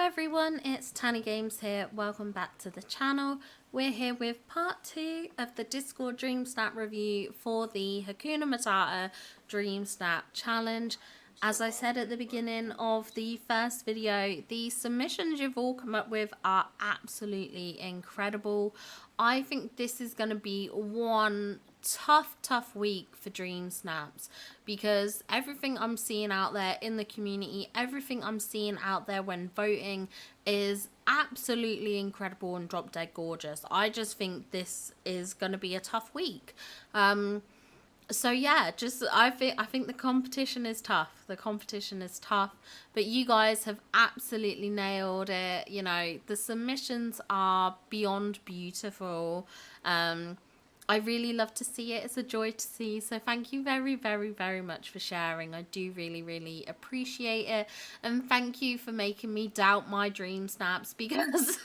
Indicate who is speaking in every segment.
Speaker 1: everyone, it's Tani Games here. Welcome back to the channel. We're here with part 2 of the Discord Dreamsnap review for the Hakuna Matata Dreamsnap challenge. As I said at the beginning of the first video, the submissions you've all come up with are absolutely incredible. I think this is going to be one tough week for Dreamsnaps, because everything I'm seeing out there in the community, everything I'm seeing out there when voting is absolutely incredible and drop dead gorgeous. I just think this is going to be a tough week. So yeah, I think the competition is tough. The competition is tough, but you guys have absolutely nailed it. You know, the submissions are beyond beautiful. I really love to see it. It's a joy to see. So thank you very much for sharing. I do really appreciate it. And thank you for making me doubt my dream snaps, because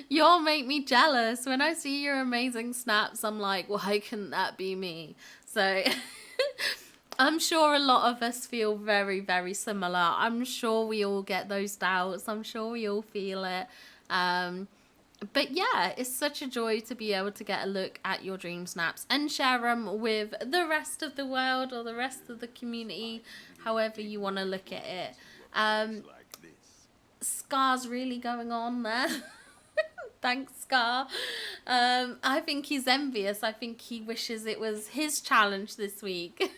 Speaker 1: y'all make me jealous. When I see your amazing snaps, I'm like, why couldn't that be me? So I'm sure a lot of us feel very similar. I'm sure we all get those doubts. I'm sure we all feel it. But yeah, it's such a joy to be able to get a look at your dream snaps and share them with the rest of the world or the rest of the community, however you want to look at it. Scar's really going on there. Thanks, Scar. I think he's envious. I think he wishes it was his challenge this week.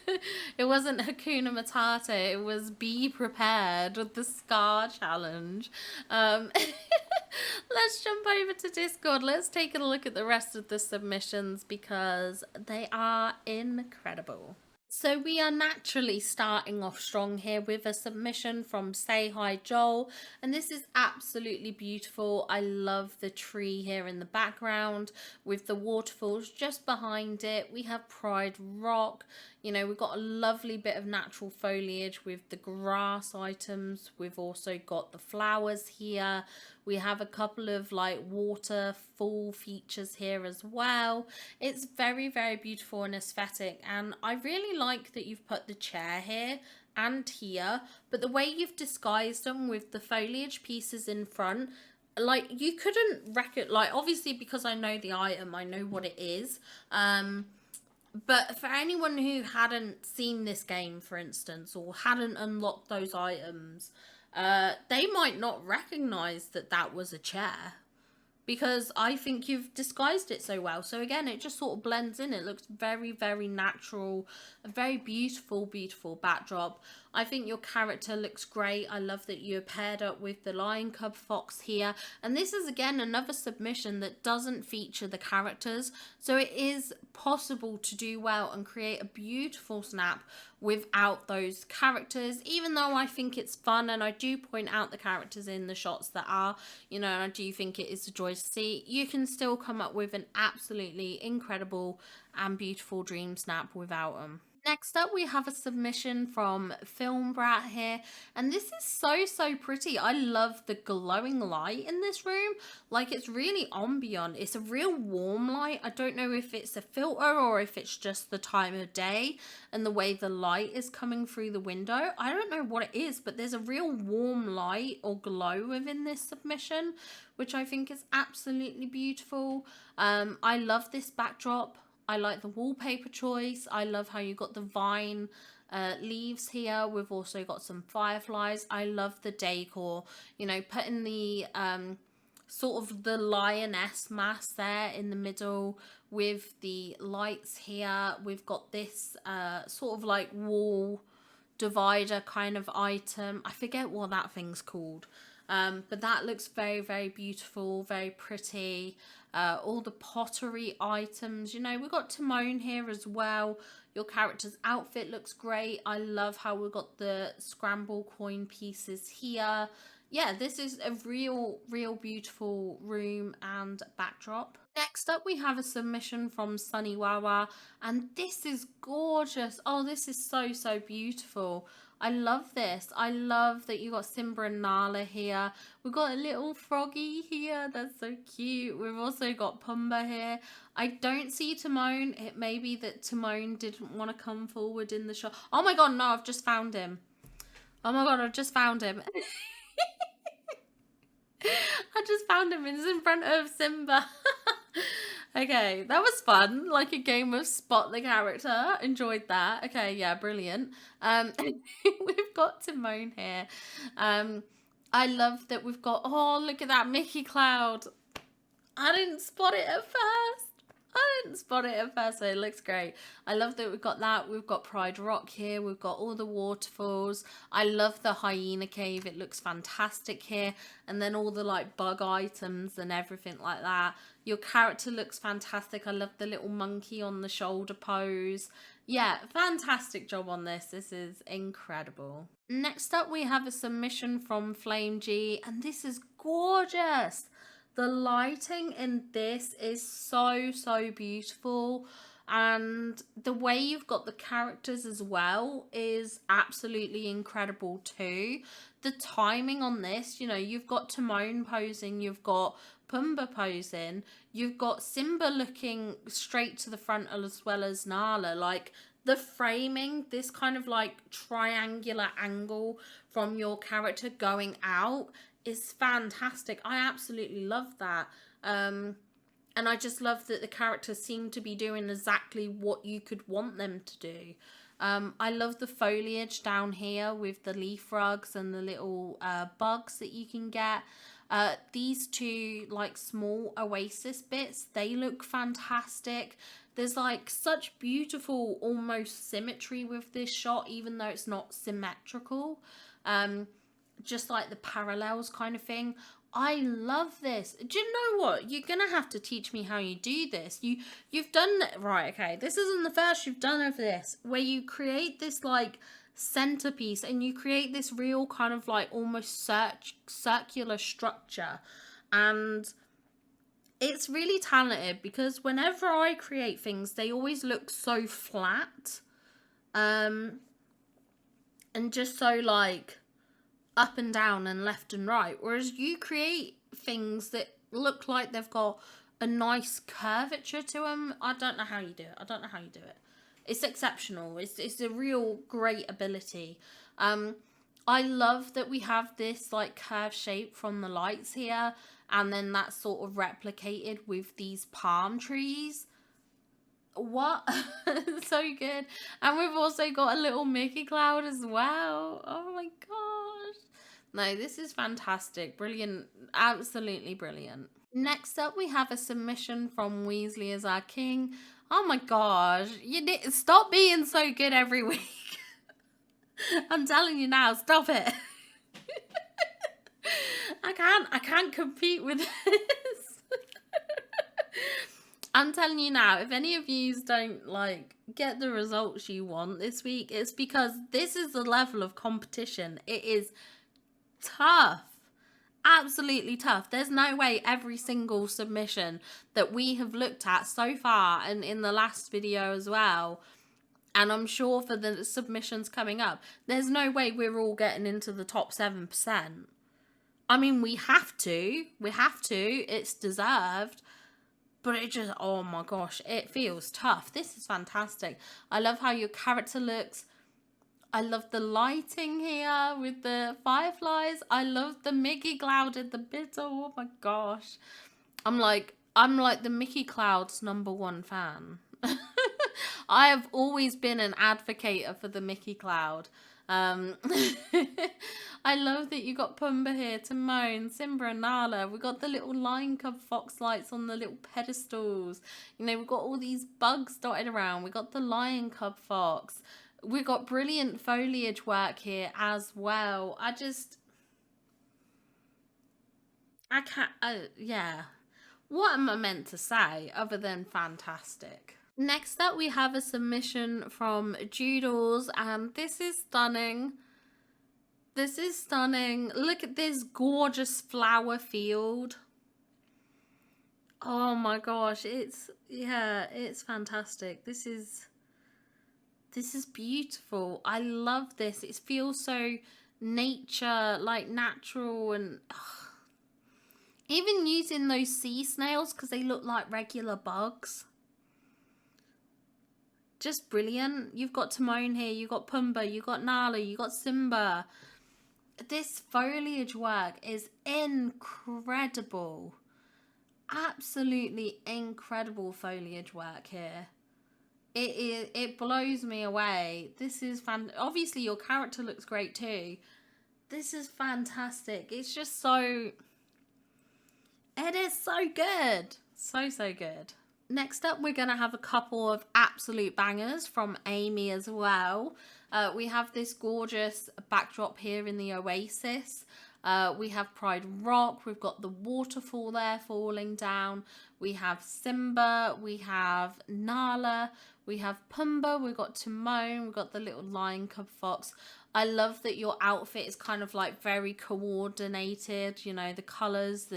Speaker 1: It wasn't Hakuna Matata. It was Be Prepared with the Scar challenge. Let's jump over to Discord. Let's take a look at the rest of the submissions, because they are incredible. So we are naturally starting off strong here with a submission from Say Hi Joel, and this is absolutely beautiful. I love the tree here in the background with the waterfalls just behind it. We have Pride Rock. You know, we've got a lovely bit of natural foliage with the grass items. We've also got the flowers here. We have a couple of like waterfall features here as well. It's very beautiful and aesthetic, and I really like that you've put the chair here and here, but the way you've disguised them with the foliage pieces in front, like you couldn't like, obviously because I know the item, I know what it is, but for anyone who hadn't seen this game, for instance, or hadn't unlocked those items, they might not recognize that that was a chair, because I think you've disguised it so well. So again, it just sort of blends in. It looks very natural, a very beautiful backdrop. I think your character looks great. I love that you're paired up with the lion cub fox here. And this is again another submission that doesn't feature the characters. So it is possible to do well and create a beautiful snap without those characters, even though I think it's fun, and I do point out the characters in the shots that are, you know, and I do think it is a joy to see. You can still come up with an absolutely incredible and beautiful dream snap without them. Next up, we have a submission from Film Brat here, and this is so pretty. I love the glowing light in this room. Like, it's really ambient. It's a real warm light. I don't know if it's a filter or if it's just the time of day and the way the light is coming through the window. I don't know what it is, but there's a real warm light or glow within this submission, which I think is absolutely beautiful. I love this backdrop. I like the wallpaper choice. I love how you got the vine leaves here. We've also got some fireflies. I love the decor, you know, putting the sort of the lioness mask there in the middle with the lights here. We've got this sort of like wall divider kind of item. I forget what that thing's called. But that looks very beautiful, very pretty. All the pottery items, you know, we've got Timon here as well. Your character's outfit looks great. I love how we've got the scramble coin pieces here. Yeah, this is a real beautiful room and backdrop. Next up, we have a submission from Sunny Wawa, and this is gorgeous. Oh, this is so beautiful. I love this. I love that you got Simba and Nala here. We've got a little froggy here. That's so cute. We've also got Pumbaa here. I don't see Timon. It may be that Timon didn't want to come forward in the shot. Oh my god, no, I've just found him. Oh my god, I've just found him. I just found him. He's in front of Simba. Okay, that was fun. Like a game of spot the character. Enjoyed that. Okay, yeah, brilliant. We've got Timon here. I love that we've got, oh, look at that Mickey Cloud. I didn't spot it at first. So it looks great. I love that we've got that. We've got Pride Rock here. We've got all the waterfalls. I love the hyena cave. It looks fantastic here. And then all the like bug items and everything like that. Your character looks fantastic. I love the little monkey on the shoulder pose. Yeah, fantastic job on this. This is incredible. Next up, we have a submission from Flame G, and this is gorgeous. The lighting in this is so beautiful, and the way you've got the characters as well is absolutely incredible too. The timing on this, you know, you've got Timon posing, you've got Pumbaa posing, you've got Simba looking straight to the front as well as Nala. Like the framing, this kind of like triangular angle from your character going out is fantastic. I absolutely love that. And I just love that the characters seem to be doing exactly what you could want them to do. I love the foliage down here with the leaf rugs and the little bugs that you can get. These two like small oasis bits, they look fantastic. There's like such beautiful almost symmetry with this shot, even though it's not symmetrical. Just like the parallels kind of thing. I love this. Do you know what? You're gonna have to teach me how you do this. You've done right. Okay, this isn't the first you've done of this, where you create this like centerpiece and you create this real kind of like almost circular structure, and it's really talented because whenever I create things, they always look so flat, and just so like up and down and left and right, whereas you create things that look like they've got a nice curvature to them. I don't know how you do it. It's exceptional. It's a real great ability. I love that we have this like curved shape from the lights here, and then that's sort of replicated with these palm trees. What? So good. And we've also got a little Mickey Cloud as well. Oh my gosh. No, this is fantastic. Brilliant. Absolutely brilliant. Next up, we have a submission from Weasley as our king. Oh my gosh. You need stop being so good every week. I'm telling you now, stop it. I can't compete with this. I'm telling you now, if any of you don't like get the results you want this week, it's because this is the level of competition. It is tough. Absolutely tough. There's no way every single submission that we have looked at so far and in the last video as well, and I'm sure for the submissions coming up, there's no way we're all getting into the top 7%. I mean, we have to. It's deserved. But it just, oh my gosh, it feels tough. This is fantastic. I love how your character looks. I love the lighting here with the fireflies. I love the Mickey Cloud in the middle. Oh my gosh. I'm like the Mickey Cloud's #1 fan. I have always been an advocate for the Mickey Cloud. I love that you got Pumbaa here, Timon, Simba and Nala. We've got the little lion cub fox lights on the little pedestals. You know, we've got all these bugs dotted around. We got the lion cub fox. We've got brilliant foliage work here as well. I can't, yeah. What am I meant to say other than fantastic? Next up, we have a submission from Doodles, and this is stunning. This is stunning. Look at this gorgeous flower field. Oh my gosh, it's fantastic. This is beautiful. I love this. It feels so nature, like natural, and even using those sea snails because they look like regular bugs. Just brilliant. You've got Timon here, you've got Pumbaa, you've got Nala, you've got Simba. This foliage work is incredible. Absolutely incredible foliage work here. It blows me away. This is obviously your character looks great too. This is fantastic. It's just so, it is so good. So good. Next up, we're going to have a couple of absolute bangers from Amy as well. We have this gorgeous backdrop here in the Oasis. We have Pride Rock. We've got the waterfall there falling down. We have Simba. We have Nala. We have Pumbaa. We've got Timon. We've got the little lion cub fox. I love that your outfit is kind of like very coordinated, you know, the colours,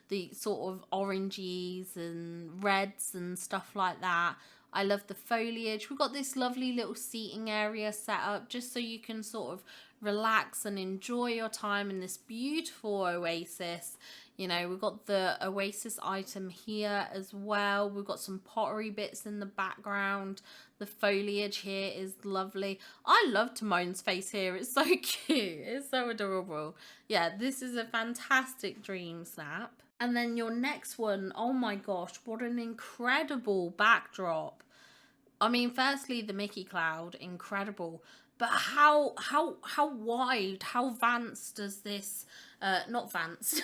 Speaker 1: the sort of oranges and reds and stuff like that. I love the foliage. We've got this lovely little seating area set up just so you can sort of relax and enjoy your time in this beautiful oasis. You know, we've got the oasis item here as well. We've got some pottery bits in the background. The foliage here is lovely. I love Timon's face here. It's so cute. It's so adorable. Yeah, this is a fantastic dream snap. And then your next one, oh my gosh, what an incredible backdrop. I mean, firstly, the Mickey Cloud, incredible. But how wide, how Vance does this, not Vance,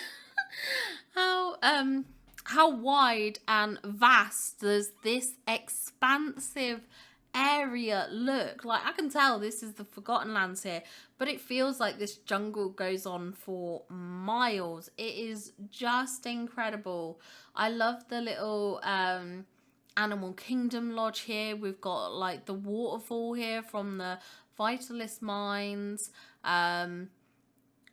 Speaker 1: how wide and vast does this expansive area look? Like, I can tell this is the Forgotten Lands here, but it feels like this jungle goes on for miles. It is just incredible. I love the little Animal Kingdom Lodge here. We've got like the waterfall here from the Vitalist Mines.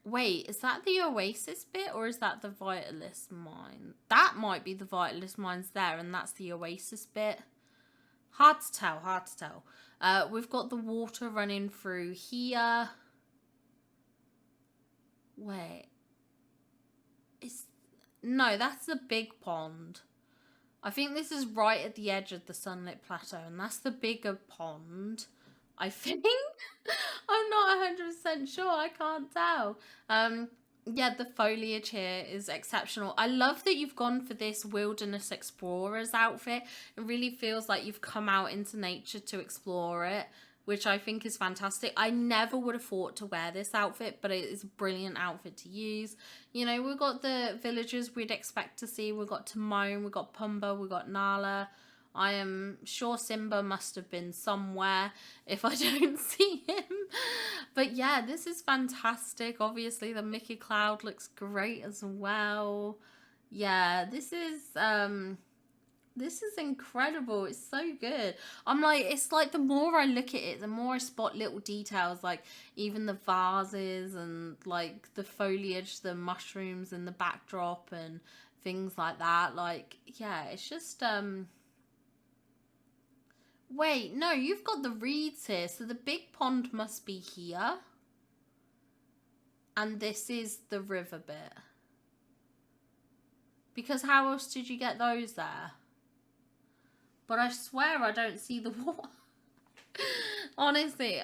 Speaker 1: Wait, is that the Oasis bit or is that the Vitalist Mine? That might be the Vitalist Mines there, and that's the Oasis bit. Hard to tell, hard to tell. We've got the water running through here. Wait. No, that's the big pond. I think this is right at the edge of the Sunlit Plateau, and that's the bigger pond, I think. I'm not 100% sure. I can't tell. Yeah, the foliage here is exceptional. I love that you've gone for this Wilderness Explorer's outfit. It really feels like you've come out into nature to explore it, which I think is fantastic. I never would have thought to wear this outfit, but it is a brilliant outfit to use. You know, we've got the villagers we'd expect to see. We've got Timon, we've got Pumbaa, we've got Nala. I am sure Simba must have been somewhere if I don't see him. But yeah, this is fantastic. Obviously, the Mickey Cloud looks great as well. Yeah, this is incredible. It's so good. I'm like, it's like the more I look at it, the more I spot little details, like even the vases and like the foliage, the mushrooms in the backdrop and things like that. Like, yeah, it's just wait, no, you've got the reeds here. So the big pond must be here. And this is the river bit. Because how else did you get those there? But I swear I don't see the water. honestly,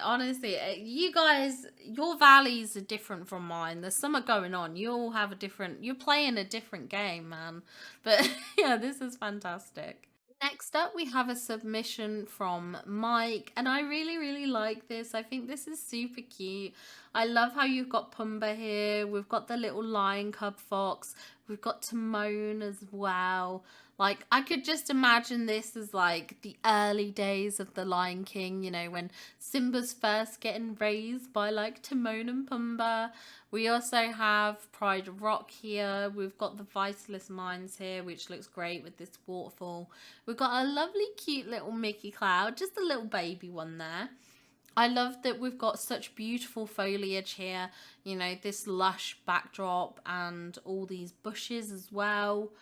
Speaker 1: you guys, your valleys are different from mine. There's something going on. You all have a different, you're playing a different game, man. But yeah, this is fantastic. Next up, we have a submission from Mike, and I really like this. I think this is super cute. I love how you've got Pumbaa here. We've got the little lion cub fox. We've got Timon as well. Like, I could just imagine this as like the early days of the Lion King, you know, when Simba's first getting raised by like Timon and Pumbaa. We also have Pride Rock here. We've got the Vitalist Mines here, which looks great with this waterfall. We've got a lovely, cute little Mickey Cloud, just a little baby one there. I love that we've got such beautiful foliage here, you know, this lush backdrop and all these bushes as well.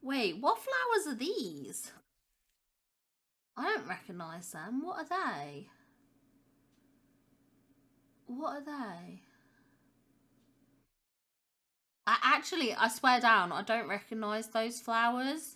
Speaker 1: Wait, what flowers are these? I don't recognise them. What are they? What are they? I swear down, I don't recognise those flowers.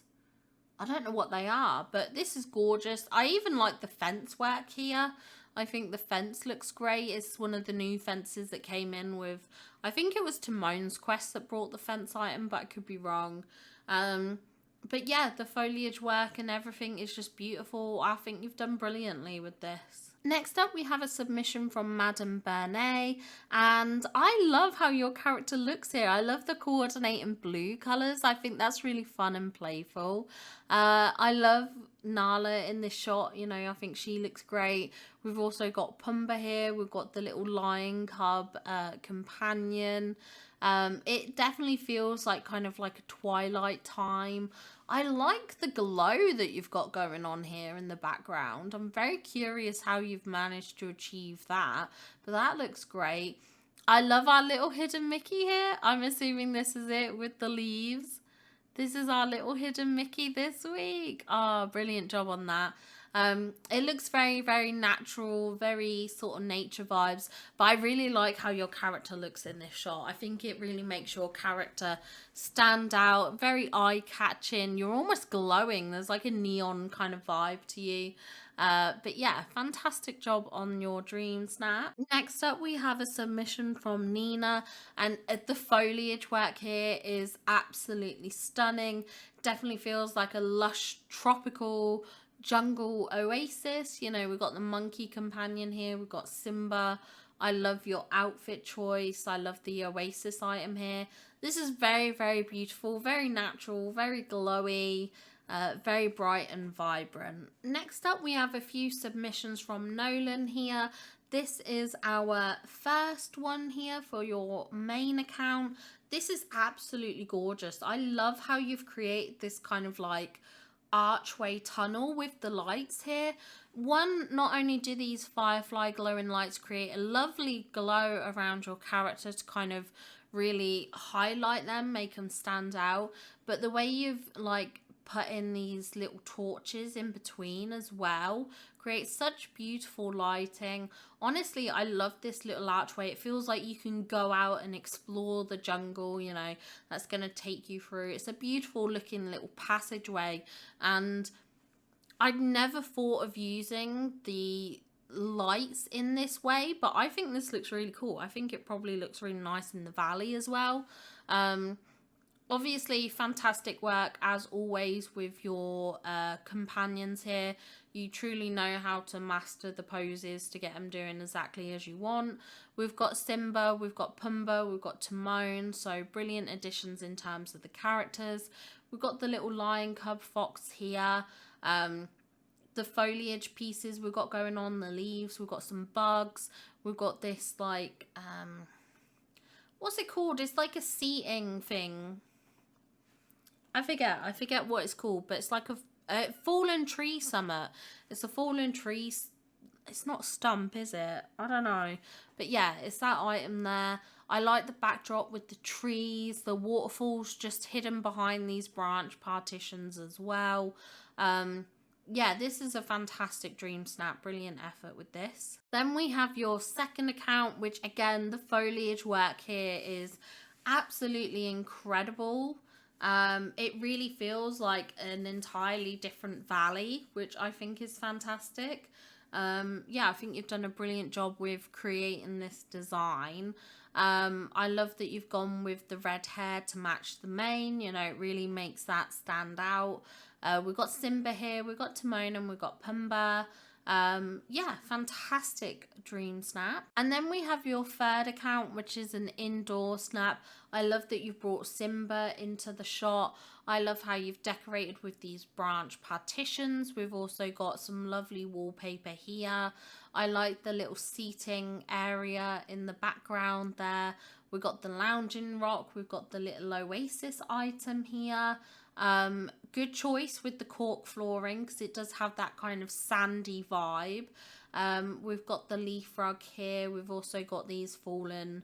Speaker 1: I don't know what they are, but this is gorgeous. I even like the fence work here. I think the fence looks great. It's one of the new fences that came in with, I think it was Timon's Quest that brought the fence item, but I could be wrong. But yeah, the foliage work and everything is just beautiful. I think you've done brilliantly with this. Next up, we have a submission from Madame Bernay, and I love how your character looks here. I love the coordinating blue colours. I think that's really fun and playful. I love Nala in this shot. You know, I think she looks great. We've also got Pumbaa here. We've got the little lion cub companion. It definitely feels like kind of like a twilight time. I like the glow that you've got going on here in the background. I'm very curious how you've managed to achieve that, but that looks great. I love our little hidden Mickey here. I'm assuming this is it with the leaves. This is our little hidden Mickey this week. Oh, brilliant job on that. It looks very, very natural, very sort of nature vibes, but I really like how your character looks in this shot. I think it really makes your character stand out, very eye-catching. You're almost glowing. There's like a neon kind of vibe to you. But yeah, fantastic job on your Dreamsnap. Next up, we have a submission from Nina, and the foliage work here is absolutely stunning. Definitely feels like a lush tropical jungle oasis. You know, we've got the monkey companion here, we've got Simba. I love your outfit choice. I love the oasis item here. This is very, very beautiful, very natural, very glowy, very bright and vibrant. Next up, we have a few submissions from Nolan here. This is our first one here for your main account. This is absolutely gorgeous. I love how you've created this kind of like archway tunnel with the lights here. One, not only do these firefly glowing lights create a lovely glow around your character to kind of really highlight them, make them stand out, but the way you've like put in these little torches in between as well creates such beautiful lighting. Honestly, I love this little archway. It feels like you can go out and explore the jungle, you know, that's going to take you through. It's a beautiful looking little passageway, and I'd never thought of using the lights in this way, but I think this looks really cool. I think it probably looks really nice in the valley as well. Obviously, fantastic work as always with your companions here. You truly know how to master the poses to get them doing exactly as you want. We've got Simba, we've got Pumbaa, we've got Timon, so brilliant additions in terms of the characters. We've got the little lion cub fox here. The foliage pieces we've got going on, the leaves, we've got some bugs. We've got this like, what's it called? It's like a seating thing. I forget what it's called, but it's like a fallen tree summit. It's a fallen tree. It's not stump, is it? I don't know. But yeah, it's that item there. I like the backdrop with the trees, the waterfalls just hidden behind these branch partitions as well. Yeah, this is a fantastic Dreamsnap. Brilliant effort with this. Then we have your second account, which again, the foliage work here is absolutely incredible. It really feels like an entirely different valley, which I think is fantastic. Yeah, I think you've done a brilliant job with creating this design. I love that you've gone with the red hair to match the mane. You know, it really makes that stand out. We've got Simba here, we've got Timon, and we've got Pumbaa. Yeah, fantastic Dreamsnap. And then we have your third account, which is an indoor snap. I love that you've brought Simba into the shot. I love how you've decorated with these branch partitions. We've also got some lovely wallpaper here. I like the little seating area in the background there. We've got the lounging rock. We've got the little oasis item here. Good choice with the cork flooring because it does have that kind of sandy vibe. We've got the leaf rug here. We've also got these fallen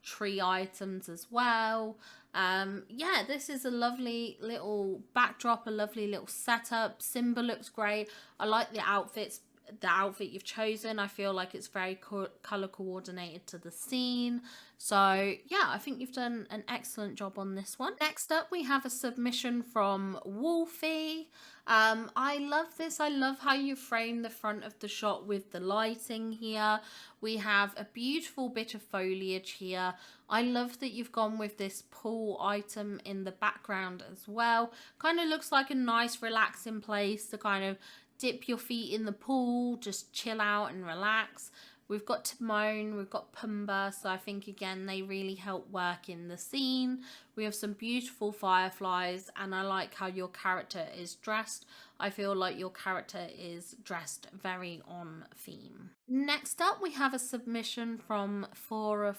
Speaker 1: tree items as well. Yeah, this is a lovely little backdrop, a lovely little setup. Simba looks great. I like the outfits the outfit you've chosen. I feel like it's very color coordinated to the scene. So yeah, I think you've done an excellent job on this one. Next up, we have a submission from Wolfie. I love this. I love how you frame the front of the shot with the lighting here. We have a beautiful bit of foliage here. I love that you've gone with this pool item in the background as well. Kind of looks like a nice relaxing place to kind of dip your feet in the pool, just chill out and relax. We've got Timon, we've got Pumbaa, so I think again they really help work in the scene. We have some beautiful fireflies, and I like how your character is dressed. I feel like your character is dressed very on theme. Next up, we have a submission from Fora,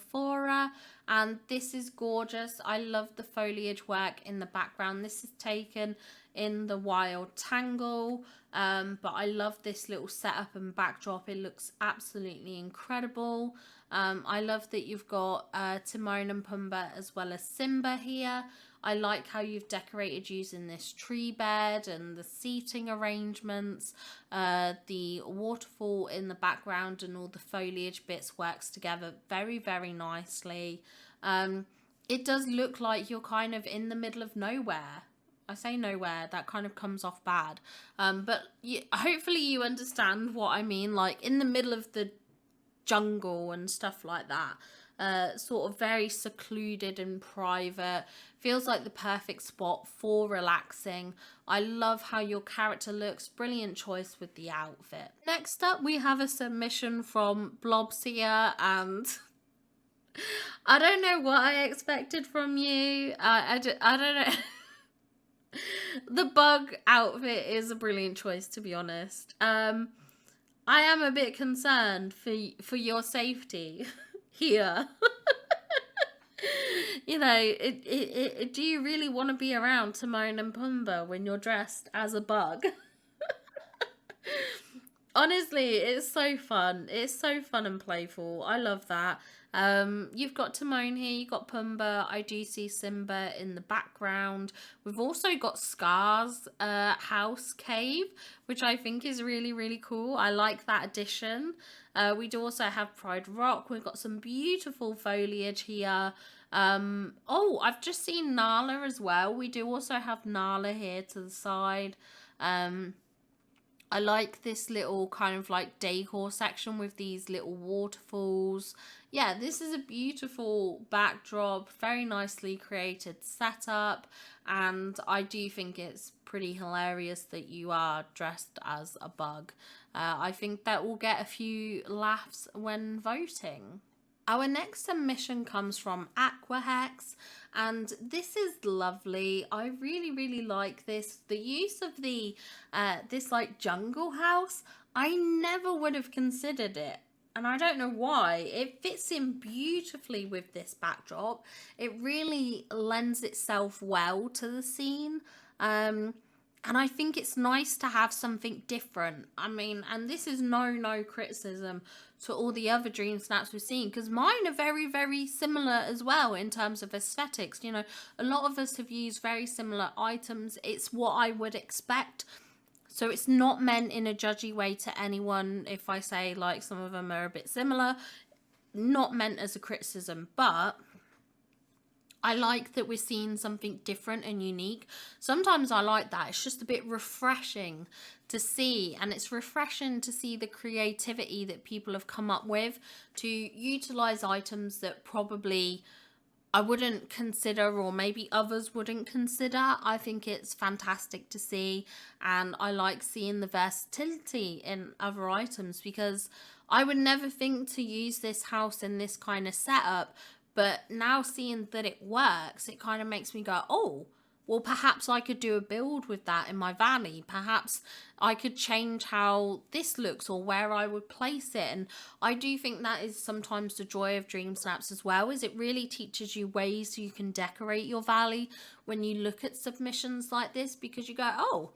Speaker 1: and this is gorgeous. I love the foliage work in the background. This is taken in the wild tangle, but I love this little setup and backdrop. It looks absolutely incredible. I love that you've got Timon and Pumbaa as well as Simba here. I like how you've decorated using this tree bed and the seating arrangements. The waterfall in the background and all the foliage bits works together very, very nicely. It does look like you're kind of in the middle of nowhere. I say nowhere, that kind of comes off bad. But hopefully you understand what I mean, like in the middle of the jungle and stuff like that. Sort of very secluded and private. Feels like the perfect spot for relaxing. I love how your character looks. Brilliant choice with the outfit. Next up, we have a submission from Blobsia, and I don't know what I expected from you. I don't know. The bug outfit is a brilliant choice, to be honest. I am a bit concerned for your safety here. You know, do you really want to be around Timon and Pumbaa when you're dressed as a bug? Honestly, it's so fun. It's so fun and playful. I love that. You've got Timon here, you've got Pumbaa. I do see Simba in the background. We've also got Scar's house cave, which I think is really, really cool. I like that addition. We do also have Pride Rock. We've got some beautiful foliage here. Oh, I've just seen Nala as well. We do also have Nala here to the side. I like this little kind of like decor section with these little waterfalls. Yeah, this is a beautiful backdrop, very nicely created setup, and I do think it's pretty hilarious that you are dressed as a bug. I think that will get a few laughs when voting. Our next submission comes from Aquahex, and this is lovely. I really, really like this. The use of the this like jungle house, I never would have considered it. And I don't know why. It fits in beautifully with this backdrop. It really lends itself well to the scene. And I think it's nice to have something different. I mean, and this is no criticism to all the other dream snaps we've seen, because mine are very, very similar as well in terms of aesthetics. You know, a lot of us have used very similar items. It's what I would expect. So it's not meant in a judgy way to anyone if I say like some of them are a bit similar. Not meant as a criticism, but I like that we're seeing something different and unique. Sometimes I like that. It's just a bit refreshing to see, and it's refreshing to see the creativity that people have come up with to utilize items that probably I wouldn't consider, or maybe others wouldn't consider. I think it's fantastic to see, and I like seeing the versatility in other items, because I would never think to use this house in this kind of setup. But now seeing that it works, it kind of makes me go, oh, well, perhaps I could do a build with that in my valley. Perhaps I could change how this looks or where I would place it. And I do think that is sometimes the joy of Dreamsnaps as well, is it really teaches you ways you can decorate your valley when you look at submissions like this, because you go, oh,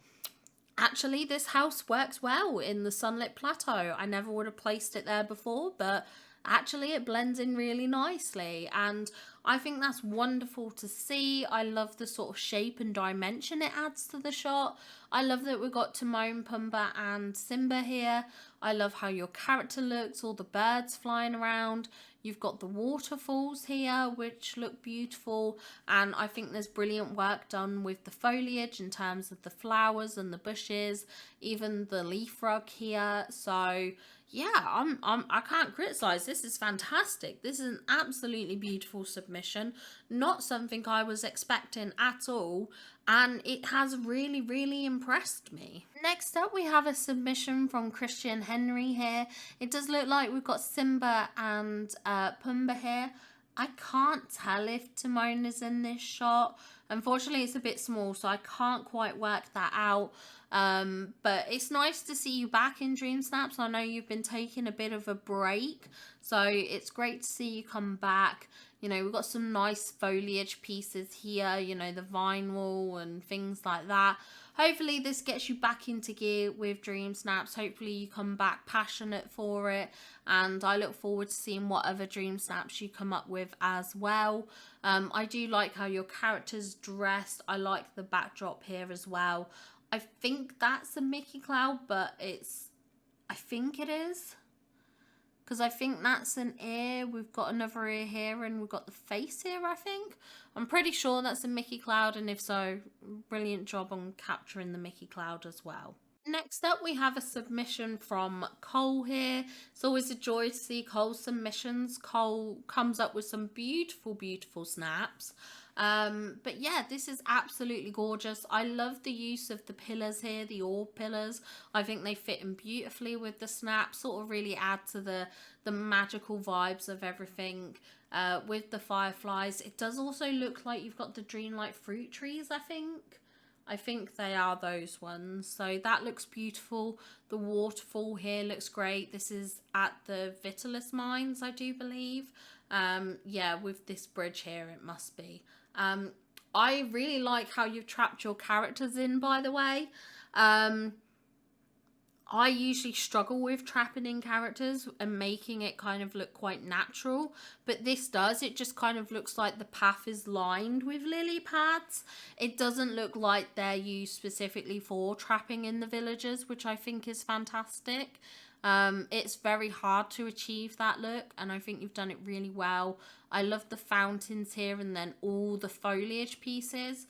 Speaker 1: actually this house works well in the sunlit plateau. I never would have placed it there before, but actually it blends in really nicely, and I think that's wonderful to see. I love the sort of shape and dimension it adds to the shot. I love that we've got Timon, Pumbaa and Simba here. I love how your character looks, all the birds flying around. You've got the waterfalls here, which look beautiful, and I think there's brilliant work done with the foliage in terms of the flowers and the bushes, even the leaf rug here. So yeah, I can't criticize. This is fantastic. This is an absolutely beautiful submission. Not something I was expecting at all, and it has really, really impressed me. Next up, we have a submission from Christian Henry here. It does look like we've got Simba and Pumbaa here. I can't tell if Timon is in this shot. Unfortunately, it's a bit small, so I can't quite work that out. But it's nice to see you back in Dreamsnaps. I know you've been taking a bit of a break, so it's great to see you come back. You know, we've got some nice foliage pieces here, you know, the vinyl and things like that. Hopefully this gets you back into gear with Dreamsnaps. Hopefully you come back passionate for it, and I look forward to seeing what other Dreamsnaps you come up with as well. I do like how your character's dressed. I like the backdrop here as well. I think that's a Mickey Cloud, but I think it is. Because I think that's an ear. We've got another ear here, and we've got the face here, I think. I'm pretty sure that's a Mickey Cloud, and if so, brilliant job on capturing the Mickey Cloud as well. Next up, we have a submission from Cole here. It's always a joy to see Cole's submissions. Cole comes up with some beautiful, beautiful snaps. But yeah, this is absolutely gorgeous. I love the use of the pillars here, the orb pillars. I think they fit in beautifully with the snap, sort of really add to the magical vibes of everything. With the fireflies, it does also look like you've got the dreamlight fruit trees, I think. I think they are those ones. So that looks beautiful. The waterfall here looks great. This is at the Vitalis mines, I do believe. Yeah, with this bridge here, it must be. I really like how you've trapped your characters in, by the way. I usually struggle with trapping in characters and making it kind of look quite natural, but this does. It just kind of looks like the path is lined with lily pads. It doesn't look like they're used specifically for trapping in the villagers, which I think is fantastic. It's very hard to achieve that look, and I think you've done it really well. I love the fountains here, and then all the foliage pieces.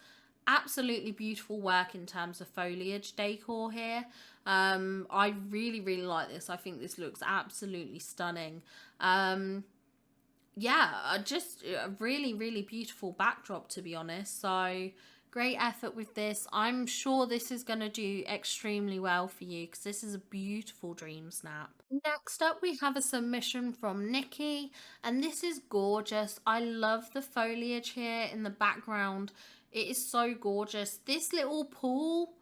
Speaker 1: Absolutely beautiful work in terms of foliage decor here. I really, really like this. I think this looks absolutely stunning. Yeah, just a really, really beautiful backdrop, to be honest. So great effort with this. I'm sure this is going to do extremely well for you, because this is a beautiful dream snap. Next up, we have a submission from Nikki, and this is gorgeous. I love the foliage here in the background. It is so gorgeous. This little pool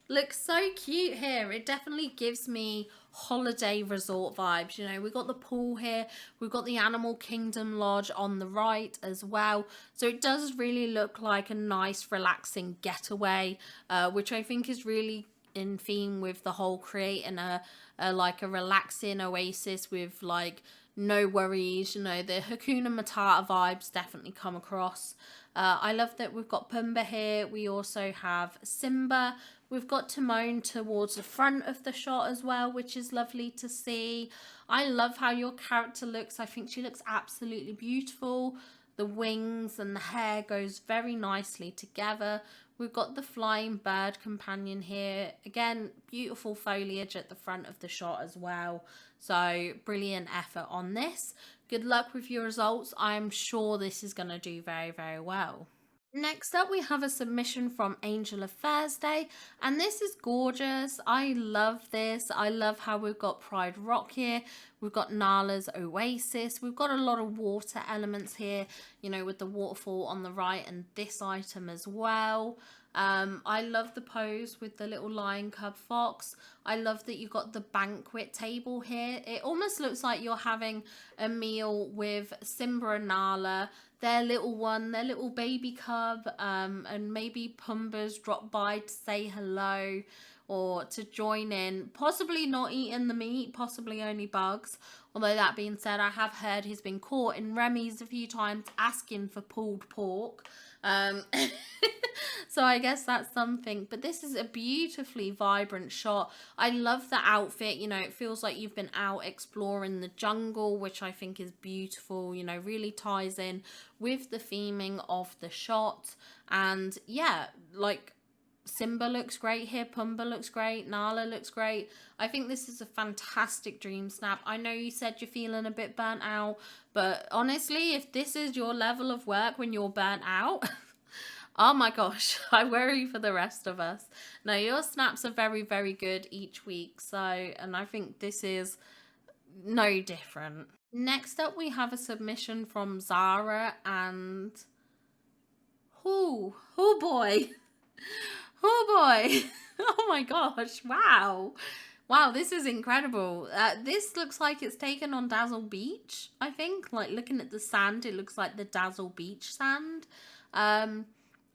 Speaker 1: looks so cute here. It definitely gives me holiday resort vibes. You know, we've got the pool here. We've got the Animal Kingdom Lodge on the right as well. So it does really look like a nice, relaxing getaway, which I think is really in theme with the whole creating a like a relaxing oasis with like no worries. You know, the Hakuna Matata vibes definitely come across. I love that we've got Pumbaa here. We also have Simba. We've got Timon towards the front of the shot as well, which is lovely to see. I love how your character looks. I think she looks absolutely beautiful. The wings and the hair goes very nicely together. We've got the flying bird companion here. Again, beautiful foliage at the front of the shot as well. So brilliant effort on this. Good luck with your results. I'm sure this is going to do very, very well. Next up, we have a submission from Angel of Thursday, and this is gorgeous. I love this. I love how we've got Pride Rock here. We've got Nala's Oasis. We've got a lot of water elements here, you know, with the waterfall on the right and this item as well. I love the pose with the little lion cub fox. I love that you got the banquet table here. It almost looks like you're having a meal with Simba and Nala, their little one, their little baby cub, and maybe Pumbaa's dropped by to say hello. or to join in, possibly not eating the meat, possibly only bugs. Although that being said, I have heard he's been caught in Remy's a few times asking for pulled pork. So I guess that's something. But this is a beautifully vibrant shot. I love the outfit. You know, it feels like you've been out exploring the jungle, which I think is beautiful. You know, really ties in with the theming of the shot. And yeah, like, Simba looks great here, Pumbaa looks great, Nala looks great. I think this is a fantastic Dreamsnap. I know you said you're feeling a bit burnt out, but honestly, if this is your level of work when you're burnt out, oh my gosh, I worry for the rest of us. No, your snaps are very, very good each week, so, and I think this is no different. Next up, we have a submission from Zara, and oh boy. Oh boy. Oh my gosh. Wow. Wow, this is incredible. This looks like it's taken on Dazzle Beach, I think. Like, looking at the sand, it looks like the Dazzle Beach sand.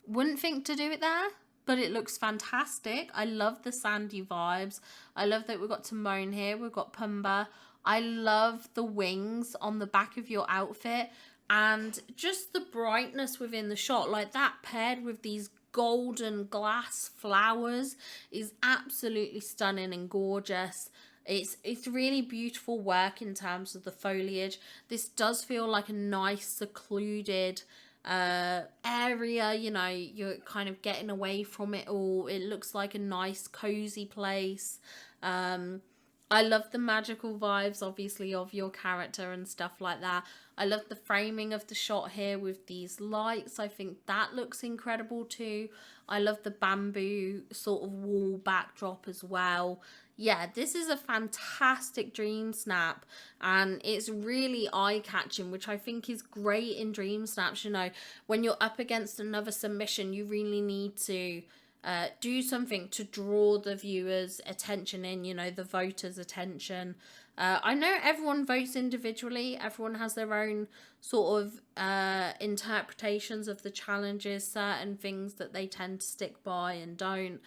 Speaker 1: Wouldn't think to do it there, but it looks fantastic. I love the sandy vibes. I love that we've got Timon here. We've got Pumbaa. I love the wings on the back of your outfit. And just the brightness within the shot, like that paired with these golden glass flowers is absolutely stunning and gorgeous. It's really beautiful work in terms of the foliage. This does feel like a nice secluded area, you know, you're kind of getting away from it all. It looks like a nice cozy place. I love the magical vibes, obviously, of your character and stuff like that. I love the framing of the shot here with these lights. I think that looks incredible too. I love the bamboo sort of wall backdrop as well. Yeah, this is a fantastic Dreamsnap, and it's really eye-catching, which I think is great in Dreamsnaps. You know, when you're up against another submission, you really need to do something to draw the viewers' attention in, you know, the voters' attention. I know everyone votes individually. Everyone has their own sort of interpretations of the challenges, certain things that they tend to stick by and don't.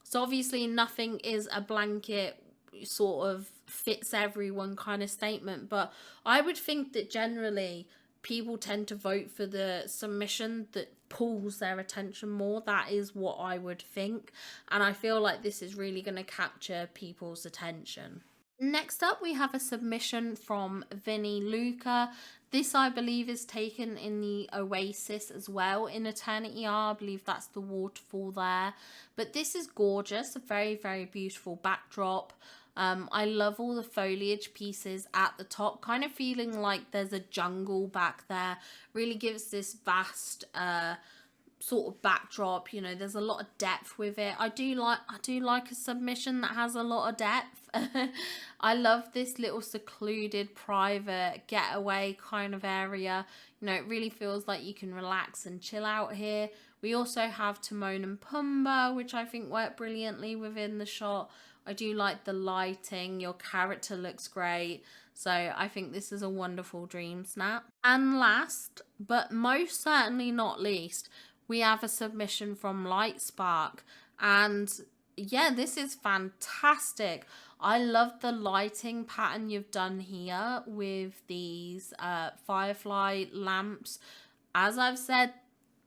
Speaker 1: So obviously nothing is a blanket sort of fits everyone kind of statement. But I would think that generally people tend to vote for the submission that pulls their attention more. That is what I would think. And I feel like this is really going to capture people's attention. Next up, we have a submission from Vinny Luca. This, I believe, is taken in the Oasis as well in Eternity R. I believe that's the waterfall there. But this is gorgeous, a very, very beautiful backdrop. I love all the foliage pieces at the top, kind of feeling like there's a jungle back there. Really gives this vast sort of backdrop. You know, there's a lot of depth with it. I do like a submission that has a lot of depth. I love this little secluded private getaway kind of area. You know, it really feels like you can relax and chill out here. We also have Timon and Pumbaa, which I think work brilliantly within the shot. I do like the lighting. Your character looks great. So I think this is a wonderful Dreamsnap. And last, but most certainly not least, we have a submission from Lightspark. And yeah, this is fantastic. I love the lighting pattern you've done here with these firefly lamps. As I've said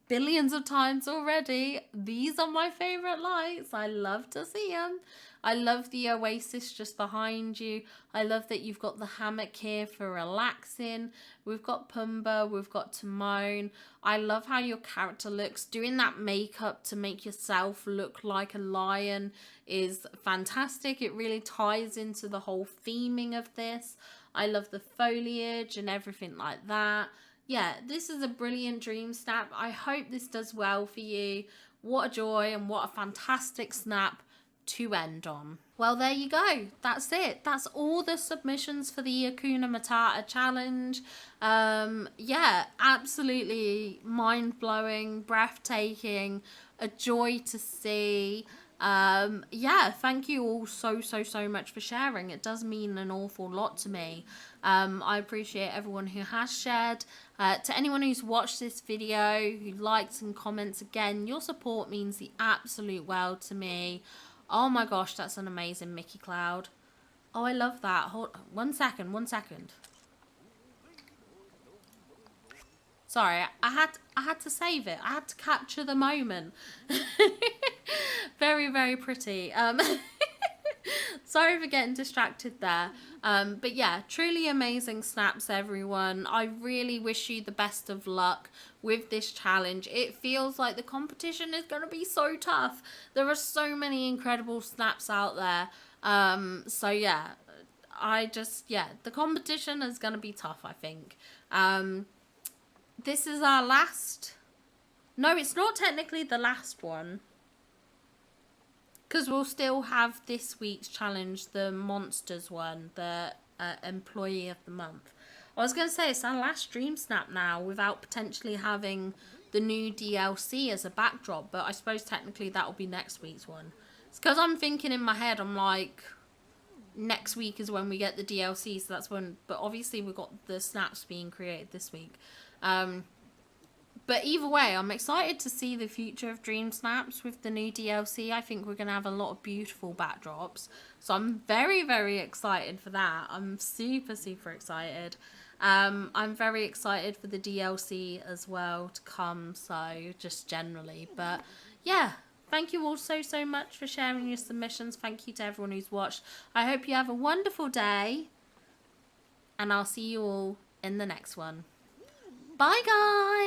Speaker 1: billions of times already, these are my favorite lights. I love to see them. I love the Oasis just behind you. I love that you've got the hammock here for relaxing. We've got Pumbaa, we've got Timon. I love how your character looks. Doing that makeup to make yourself look like a lion is fantastic. It really ties into the whole theming of this. I love the foliage and everything like that. Yeah, this is a brilliant Dreamsnap. I hope this does well for you. What a joy and what a fantastic snap to end on. Well, there you go. That's it. That's all the submissions for the Hakuna Matata challenge. Yeah, absolutely mind-blowing, breathtaking, a joy to see. Yeah, thank you all so much for sharing. It does mean an awful lot to me. I appreciate everyone who has shared. To anyone who's watched this video, who likes and comments, again, your support means the absolute world to me. Oh my gosh, that's an amazing Mickey Cloud. Oh, I love that. Hold 1 second. Sorry, I had to save it. I had to capture the moment. Very pretty. Sorry for getting distracted there. But yeah, truly amazing snaps, everyone. I really wish you the best of luck with this challenge. It feels like the competition is going to be so tough. There are so many incredible snaps out there. So yeah, the competition is going to be tough, I think. This is our last... No, it's not technically the last one. Because we'll still have this week's challenge, the Monsters one, the Employee of the Month. I was going to say it's our last Dreamsnap now without potentially having the new DLC as a backdrop. But I suppose technically that will be next week's one. It's because I'm thinking in my head, I'm like... Next week is when we get the DLC, so that's when... But obviously we've got the snaps being created this week. But either way, I'm excited to see the future of Dreamsnaps with the new DLC. I think we're going to have a lot of beautiful backdrops. So I'm very excited for that. I'm super excited. I'm very excited for the DLC as well to come, so just generally. But yeah, thank you all so much for sharing your submissions. Thank you to everyone who's watched. I hope you have a wonderful day, and I'll see you all in the next one. Bye, guys!